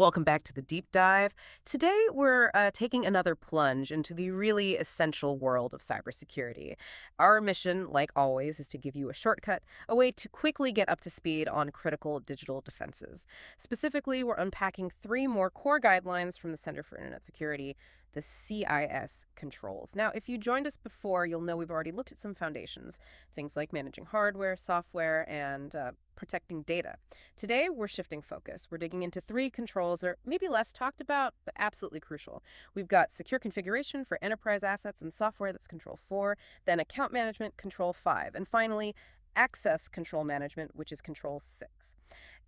Welcome back to the deep dive. Today, we're taking another plunge into the really essential world of cybersecurity. Our mission, like always, is to give you a shortcut, a way to quickly get up to speed on critical digital defenses. Specifically, we're unpacking three more core guidelines from the Center for Internet Security, the CIS Controls. Now, if you joined us before, you'll know we've already looked at some foundations, things like managing hardware, software, and protecting data. Today, we're shifting focus. We're digging into three controls that are maybe less talked about, but absolutely crucial. We've got secure configuration for enterprise assets and software, that's Control 4, then account management, Control 5, and finally, access control management, which is Control 6.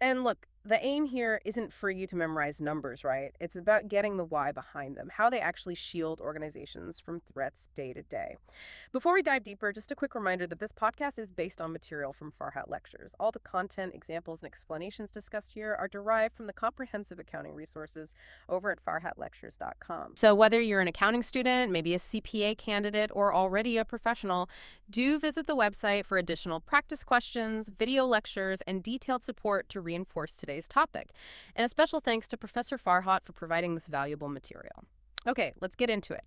And look, the aim here isn't for you to memorize numbers, right? It's about getting the why behind them, how they actually shield organizations from threats day to day. Before we dive deeper, just a quick reminder that this podcast is based on material from Farhat lectures. All the content, examples, and explanations discussed here are derived from the comprehensive accounting resources over at farhatlectures.com. So whether you're an accounting student, maybe a CPA candidate, or already a professional, do visit the website for additional practice questions, video lectures, and detailed support to reinforce today's topic. And a special thanks to Professor Farhat for providing this valuable material. Okay, let's get into it.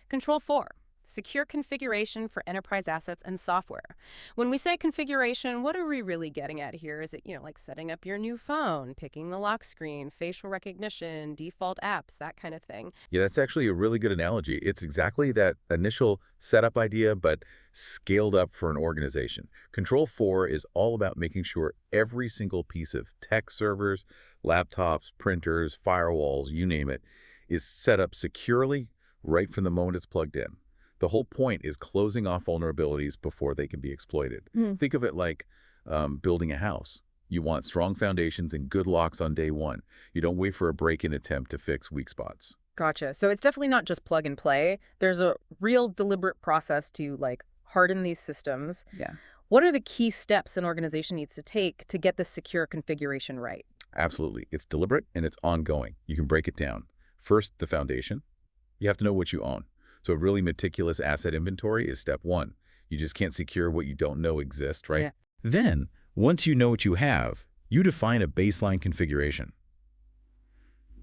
Control 4. Secure configuration for enterprise assets and software. When we say configuration, what are we really getting at here? Is it, like setting up your new phone, picking the lock screen, facial recognition, default apps, that kind of thing? Yeah, that's actually a really good analogy. It's exactly that initial setup idea, but scaled up for an organization. Control 4 is all about making sure every single piece of tech servers, laptops, printers, firewalls, you name it, is set up securely right from the moment it's plugged in. The whole point is closing off vulnerabilities before they can be exploited. Think of it like building a house. You want strong foundations and good locks on day one. You don't wait for a break-in attempt to fix weak spots. Gotcha. So it's definitely not just plug and play. There's a real deliberate process to harden these systems. Yeah. What are the key steps an organization needs to take to get this secure configuration right? Absolutely. It's deliberate and it's ongoing. You can break it down. First, the foundation. You have to know what you own. So a really meticulous asset inventory is step one. You just can't secure what you don't know exists, right? Yeah. Then, once you know what you have, you define a baseline configuration.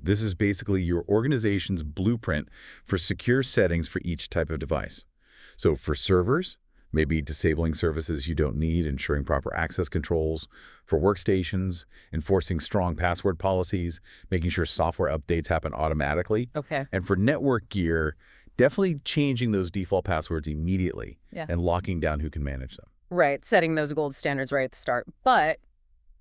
This is basically your organization's blueprint for secure settings for each type of device. So for servers, maybe disabling services you don't need, ensuring proper access controls. For workstations, enforcing strong password policies, making sure software updates happen automatically. Okay. And for network gear, definitely changing those default passwords immediately and locking down who can manage them. Right. Setting those gold standards right at the start. But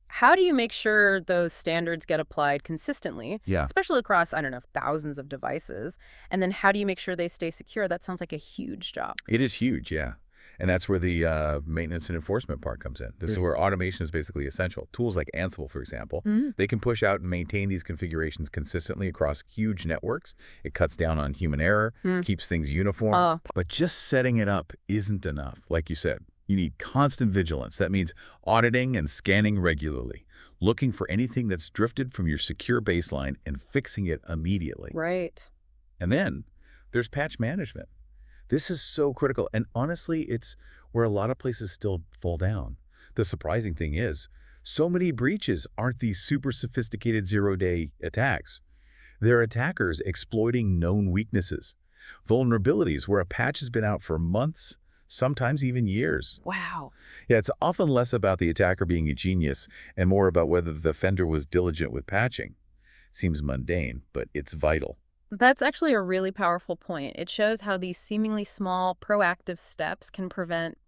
how do you make sure those standards get applied consistently, especially across, thousands of devices? And then how do you make sure they stay secure? That sounds like a huge job. It is huge, yeah. And that's where the maintenance and enforcement part comes in. This is where automation is basically essential. Tools like Ansible, for example, they can push out and maintain these configurations consistently across huge networks. It cuts down on human error, keeps things uniform. But just setting it up isn't enough. Like you said, you need constant vigilance. That means auditing and scanning regularly, looking for anything that's drifted from your secure baseline and fixing it immediately. Right. And then there's patch management. This is so critical, and honestly, it's where a lot of places still fall down. The surprising thing is, so many breaches aren't these super sophisticated zero-day attacks. They're attackers exploiting known weaknesses, vulnerabilities where a patch has been out for months, sometimes even years. Wow. Yeah, it's often less about the attacker being a genius and more about whether the offender was diligent with patching. Seems mundane, but it's vital. That's actually a really powerful point. It shows how these seemingly small, proactive steps can prevent,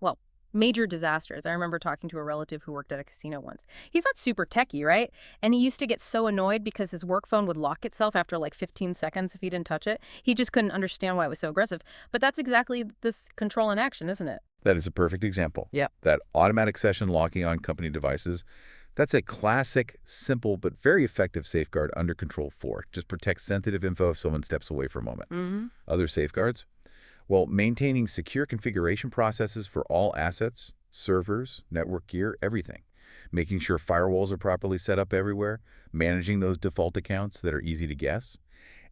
major disasters. I remember talking to a relative who worked at a casino once. He's not super techie, right? And he used to get so annoyed because his work phone would lock itself after 15 seconds if he didn't touch it. He just couldn't understand why it was so aggressive. But that's exactly this control in action, isn't it? That is a perfect example. Yeah. That automatic session locking on company devices, that's a classic, simple, but very effective safeguard under Control 4. Just protects sensitive info if someone steps away for a moment. Other safeguards? Well, maintaining secure configuration processes for all assets, servers, network gear, everything. Making sure firewalls are properly set up everywhere. Managing those default accounts that are easy to guess.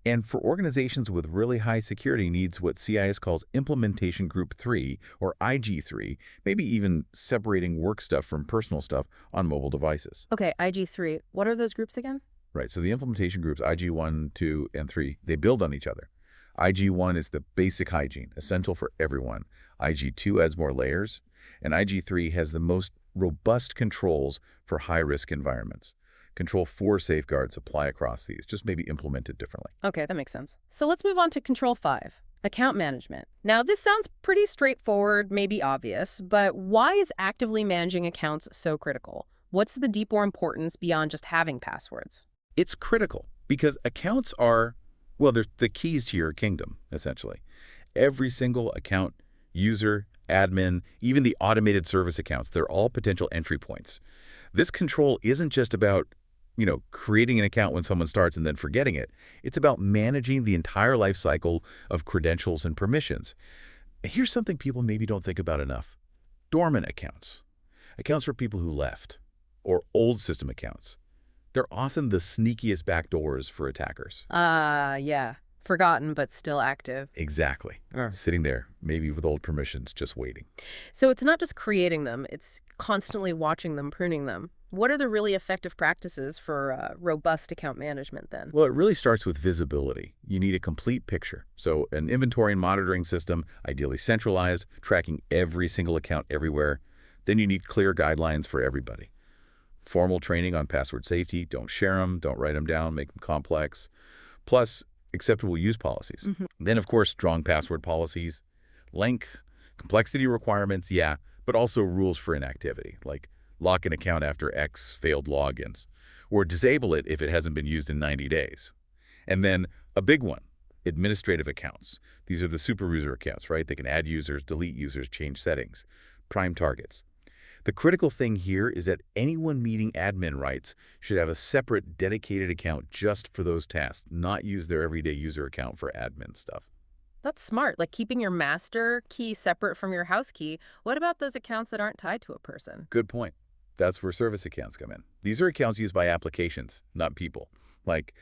And for organizations with really high security needs, what CIS calls Implementation Group 3 or IG3, maybe even separating work stuff from personal stuff on mobile devices. Okay, IG3. What are those groups again? Right, so the implementation groups, IG1, 2, and 3, they build on each other. IG1 is the basic hygiene, essential for everyone. IG2 adds more layers, and IG3 has the most robust controls for high-risk environments. Control 4 safeguards apply across these, just maybe implemented differently. Okay, that makes sense. So let's move on to Control 5, account management. Now, this sounds pretty straightforward, maybe obvious, but why is actively managing accounts so critical? What's the deeper importance beyond just having passwords? It's critical because accounts are, well, they're the keys to your kingdom, essentially. Every single account, user, admin, even the automated service accounts, they're all potential entry points. This control isn't just about, creating an account when someone starts and then forgetting it. It's about managing the entire life cycle of credentials and permissions. And here's something people maybe don't think about enough. Dormant accounts. Accounts for people who left, or old system accounts. They're often the sneakiest backdoors for attackers. Yeah. Forgotten, but still active. Exactly. Sitting there, maybe with old permissions, just waiting. So it's not just creating them, it's constantly watching them, pruning them. What are the really effective practices for robust account management then? Well, it really starts with visibility. You need a complete picture. So an inventory and monitoring system, ideally centralized, tracking every single account everywhere. Then you need clear guidelines for everybody. Formal training on password safety, don't share them, don't write them down, make them complex. Plus, acceptable use policies. Then, of course, strong password policies, length, complexity requirements, yeah, but also rules for inactivity, like lock an account after X failed logins, or disable it if it hasn't been used in 90 days. And then a big one, administrative accounts. These are the super user accounts, right? They can add users, delete users, change settings, prime targets. The critical thing here is that anyone meeting admin rights should have a separate, dedicated account just for those tasks, not use their everyday user account for admin stuff. That's smart, like keeping your master key separate from your house key. What about those accounts that aren't tied to a person? Good point. That's where service accounts come in. These are accounts used by applications, not people, like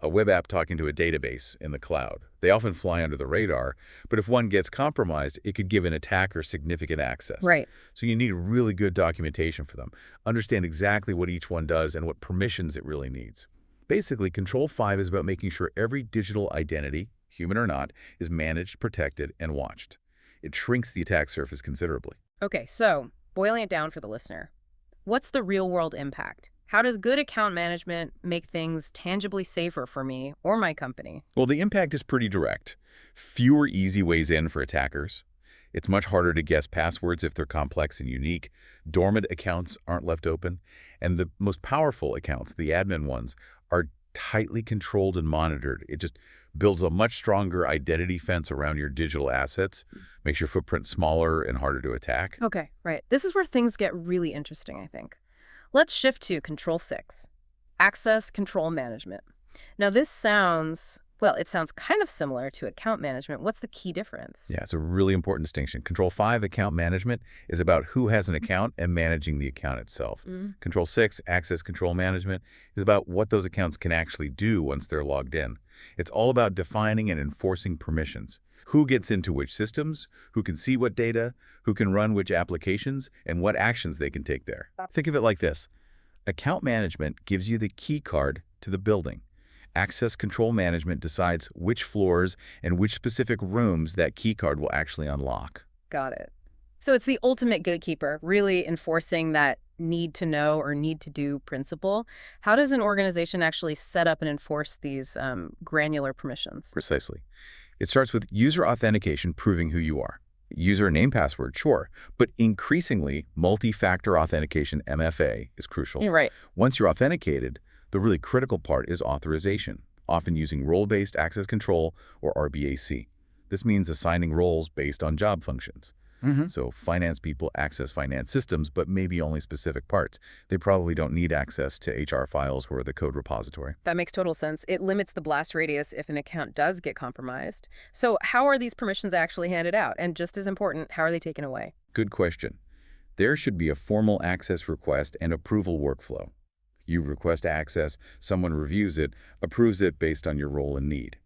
a web app talking to a database in the cloud. They often fly under the radar, but if one gets compromised, it could give an attacker significant access. Right. So you need really good documentation for them. Understand exactly what each one does and what permissions it really needs. Basically, Control 5 is about making sure every digital identity, human or not, is managed, protected, and watched. It shrinks the attack surface considerably. Okay, so boiling it down for the listener. What's the real-world impact? How does good account management make things tangibly safer for me or my company? Well, the impact is pretty direct. Fewer easy ways in for attackers. It's much harder to guess passwords if they're complex and unique. Dormant accounts aren't left open. And the most powerful accounts, the admin ones, are tightly controlled and monitored. It just builds a much stronger identity fence around your digital assets, makes your footprint smaller and harder to attack. Okay, right. This is where things get really interesting, I think. Let's shift to Control 6, Access Control Management. Now this sounds, well, it sounds kind of similar to account management. What's the key difference? Yeah, it's a really important distinction. Control 5, account management, is about who has an account and managing the account itself. Control 6, access control management, is about what those accounts can actually do once they're logged in. It's all about defining and enforcing permissions. Who gets into which systems, who can see what data, who can run which applications, and what actions they can take there. Think of it like this. Account management gives you the key card to the building. Access control management decides which floors and which specific rooms that key card will actually unlock. Got it. So it's the ultimate gatekeeper, really enforcing that need to know or need to do principle. How does an organization actually set up and enforce these granular permissions? Precisely. It starts with user authentication proving who you are. User name password, sure, but increasingly multi-factor authentication, MFA, is crucial. You're right. Once you're authenticated, the really critical part is authorization, often using role-based access control or RBAC. This means assigning roles based on job functions. So finance people access finance systems, but maybe only specific parts. They probably don't need access to HR files or the code repository. That makes total sense. It limits the blast radius if an account does get compromised. So how are these permissions actually handed out? And just as important, how are they taken away? Good question. There should be a formal access request and approval workflow. You request access, someone reviews it, approves it based on your role and need.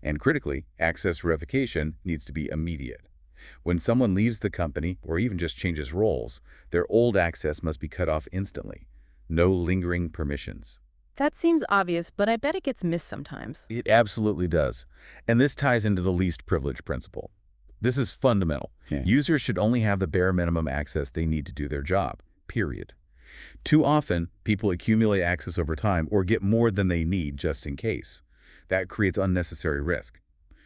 And critically, access revocation needs to be immediate. When someone leaves the company or even just changes roles, their old access must be cut off instantly. No lingering permissions. That seems obvious, but I bet it gets missed sometimes. It absolutely does. And this ties into the least privilege principle. This is fundamental. Yeah. Users should only have the bare minimum access they need to do their job, period. Too often, people accumulate access over time or get more than they need just in case. That creates unnecessary risk.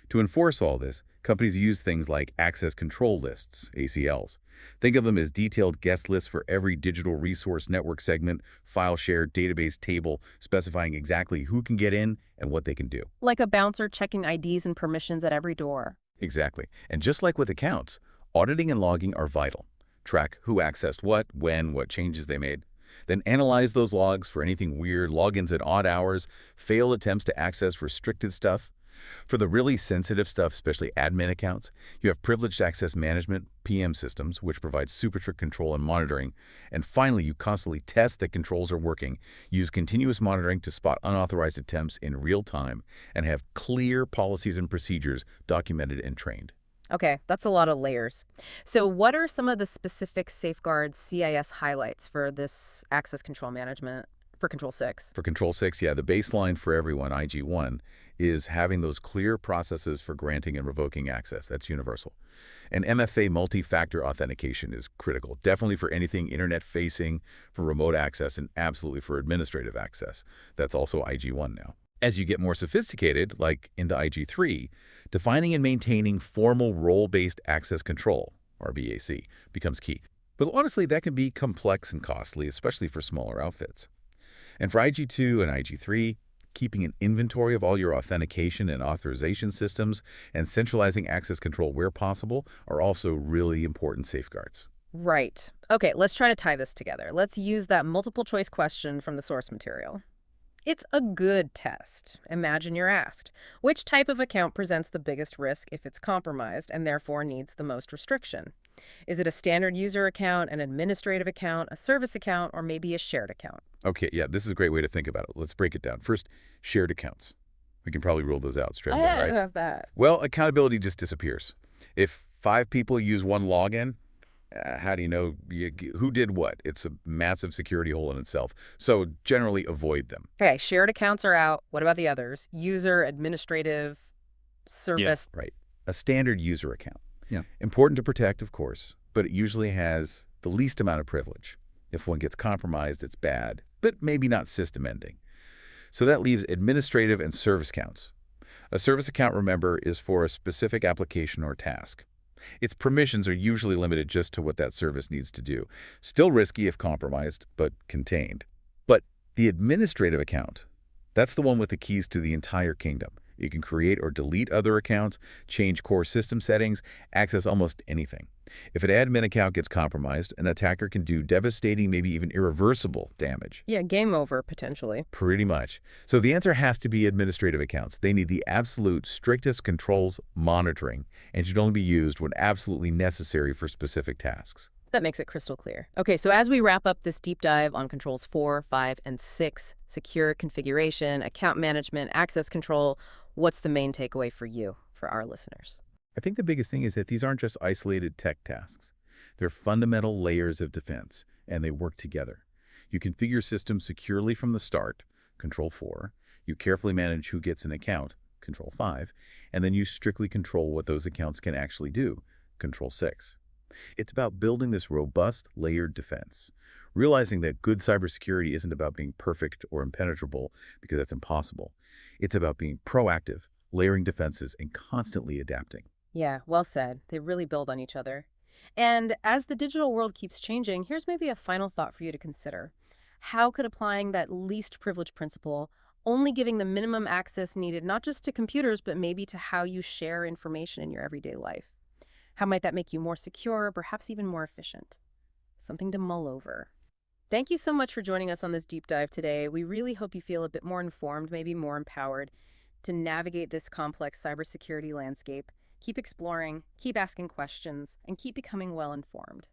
To enforce all this, companies use things like access control lists, ACLs. Think of them as detailed guest lists for every digital resource network segment, file share, database table, specifying exactly who can get in and what they can do. Like a bouncer checking IDs and permissions at every door. Exactly. And just like with accounts, auditing and logging are vital. Track who accessed what, when, what changes they made. Then analyze those logs for anything weird, logins at odd hours, failed attempts to access restricted stuff. For the really sensitive stuff, especially admin accounts, you have privileged access management, PM systems, which provide super strict control and monitoring. And finally, you constantly test that controls are working, use continuous monitoring to spot unauthorized attempts in real time, and have clear policies and procedures documented and trained. Okay, that's a lot of layers. So what are some of the specific safeguards CIS highlights for this access control management for Control 6? For Control 6, yeah, the baseline for everyone, IG1, is having those clear processes for granting and revoking access. That's universal. And MFA multi-factor authentication is critical, definitely for anything internet-facing, for remote access, and absolutely for administrative access. That's also IG1 now. As you get more sophisticated, like into IG3, defining and maintaining formal role-based access control, RBAC, becomes key. But honestly, that can be complex and costly, especially for smaller outfits. And for IG2 and IG3, keeping an inventory of all your authentication and authorization systems and centralizing access control where possible are also really important safeguards. Right. Okay, let's try to tie this together. Let's use that multiple choice question from the source material. It's a good test. Imagine you're asked, which type of account presents the biggest risk if it's compromised and therefore needs the most restriction? Is it a standard user account, an administrative account, a service account, or maybe a shared account? Okay, yeah, this is a great way to think about it. Let's break it down. First, shared accounts. We can probably rule those out straight away, right? have that. Well, accountability just disappears. If 5 people use one login, how do you know who did what? It's a massive security hole in itself. So generally avoid them. Okay, shared accounts are out. What about the others? User, administrative, service. Right. A standard user account. Yeah. Important to protect, of course, but it usually has the least amount of privilege. If one gets compromised, it's bad, but maybe not system-ending. So that leaves administrative and service accounts. A service account, remember, is for a specific application or task. Its permissions are usually limited just to what that service needs to do. Still risky if compromised, but contained. But the administrative account, that's the one with the keys to the entire kingdom. You can create or delete other accounts, change core system settings, access almost anything. If an admin account gets compromised, an attacker can do devastating, maybe even irreversible damage. Yeah, game over, potentially. Pretty much. So the answer has to be administrative accounts. They need the absolute strictest controls monitoring and should only be used when absolutely necessary for specific tasks. That makes it crystal clear. Okay, so as we wrap up this deep dive on controls 4, 5, and 6, secure configuration, account management, access control, what's the main takeaway for you, for our listeners? I think the biggest thing is that these aren't just isolated tech tasks. They're fundamental layers of defense, and they work together. You configure systems securely from the start, Control 4. You carefully manage who gets an account, Control 5. And then you strictly control what those accounts can actually do, Control 6. It's about building this robust, layered defense, realizing that good cybersecurity isn't about being perfect or impenetrable, because that's impossible. It's about being proactive, layering defenses, and constantly adapting. Yeah, well said. They really build on each other. And as the digital world keeps changing, here's maybe a final thought for you to consider. How could applying that least privilege principle, only giving the minimum access needed not just to computers, but maybe to how you share information in your everyday life? How might that make you more secure, perhaps even more efficient? Something to mull over. Thank you so much for joining us on this deep dive today. We really hope you feel a bit more informed, maybe more empowered to navigate this complex cybersecurity landscape. Keep exploring, keep asking questions, and keep becoming well-informed.